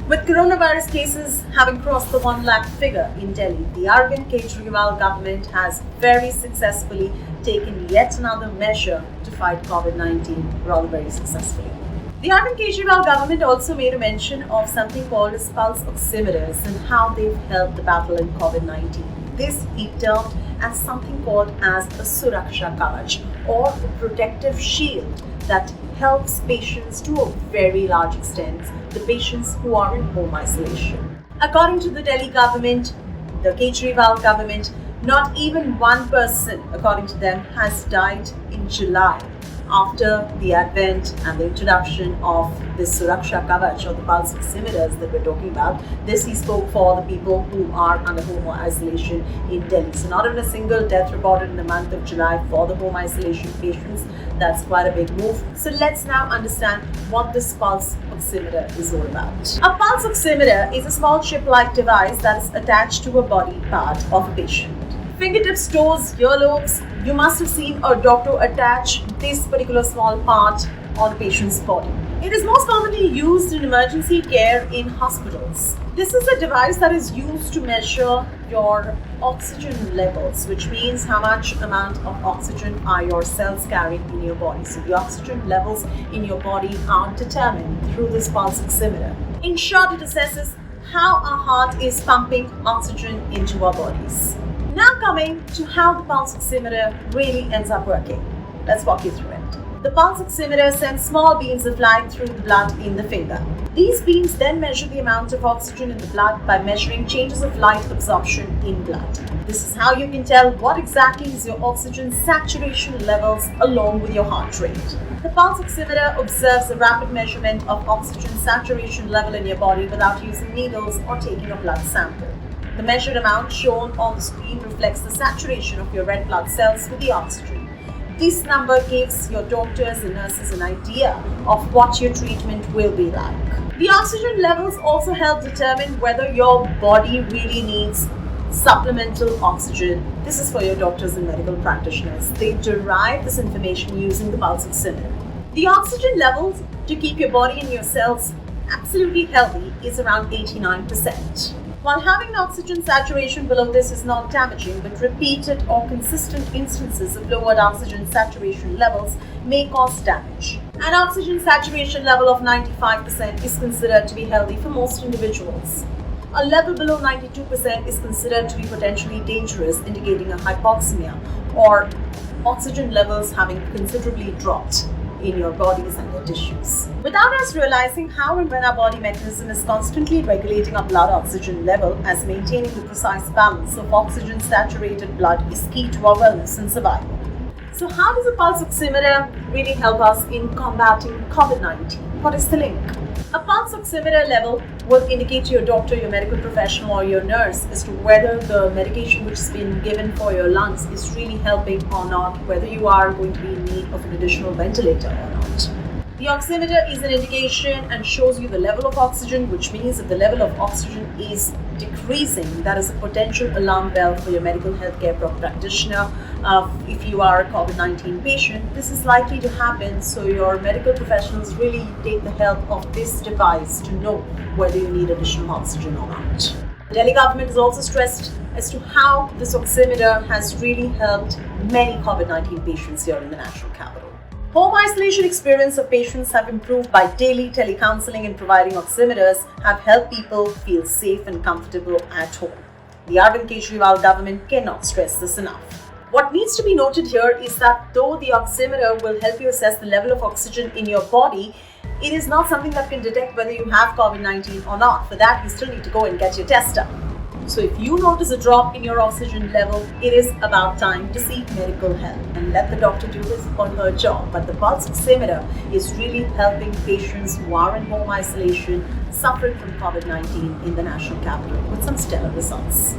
With coronavirus cases having crossed the 1 lakh figure in Delhi, the Arvind Kejriwal government has very successfully taken yet another measure to fight COVID-19 rather very successfully. The Arvind Kejriwal government also made a mention of something called as pulse oximeters and how they've helped the battle in COVID-19. This he termed as something called as a Suraksha Kavach, or a protective shield that helps patients to a very large extent, the patients who are in home isolation. According to the Delhi government, the Kejriwal government, not even one person, according to them, has died in July after the advent and the introduction of this Suraksha Kavach, or the pulse oximeters that we're talking about. This he spoke for the people who are under home isolation in Delhi. So not even a single death reported in the month of July for the home isolation patients. That's quite a big move. So let's now understand what this pulse oximeter is all about. A pulse oximeter is a small chip-like device that is attached to a body part of a patient. Fingertips, toes, earlobes, you must have seen a doctor attach this particular small part on a patient's body. It is most commonly used in emergency care in hospitals. This is a device that is used to measure your oxygen levels, which means how much amount of oxygen are your cells carrying in your body. So the oxygen levels in your body are determined through this pulse oximeter. In short, it assesses how our heart is pumping oxygen into our bodies. Now coming to how the pulse oximeter really ends up working. Let's walk you through it. The pulse oximeter sends small beams of light through the blood in the finger. These beams then measure the amount of oxygen in the blood by measuring changes of light absorption in blood. This is how you can tell what exactly is your oxygen saturation levels along with your heart rate. The pulse oximeter observes a rapid measurement of oxygen saturation level in your body without using needles or taking a blood sample. The measured amount shown on the screen reflects the saturation of your red blood cells with the oxygen. This number gives your doctors and nurses an idea of what your treatment will be like. The oxygen levels also help determine whether your body really needs supplemental oxygen. This is for your doctors and medical practitioners. They derive this information using the pulse oximeter. The oxygen levels to keep your body and your cells absolutely healthy is around 89%. While having an oxygen saturation below this is not damaging, but repeated or consistent instances of lowered oxygen saturation levels may cause damage. An oxygen saturation level of 95% is considered to be healthy for most individuals. A level below 92% is considered to be potentially dangerous, indicating a hypoxemia or oxygen levels having considerably dropped in your bodies and your tissues. Without us realizing how and when our body mechanism is constantly regulating our blood oxygen level, as maintaining the precise balance of oxygen saturated blood is key to our wellness and survival. So how does a pulse oximeter really help us in combating COVID-19? What is the link? A pulse oximeter level will indicate to your doctor, your medical professional or your nurse as to whether the medication which has been given for your lungs is really helping or not, whether you are going to be in need of an additional ventilator or not. The oximeter is an indication and shows you the level of oxygen, which means if the level of oxygen is decreasing, that is a potential alarm bell for your medical healthcare practitioner. If you are a COVID-19 patient, this is likely to happen, so your medical professionals really take the help of this device to know whether you need additional oxygen or not. The Delhi government has also stressed as to how this oximeter has really helped many COVID-19 patients here in the national capital. Home isolation experience of patients have improved by daily telecounseling and providing oximeters have helped people feel safe and comfortable at home. The Arvind Kejriwal government cannot stress this enough. What needs to be noted here is that though the oximeter will help you assess the level of oxygen in your body, it is not something that can detect whether you have COVID-19 or not. For that, you still need to go and get your test done. So if you notice a drop in your oxygen level, it is about time to seek medical help and let the doctor do his or her job. But the pulse oximeter is really helping patients who are in home isolation suffering from COVID-19 in the national capital with some stellar results.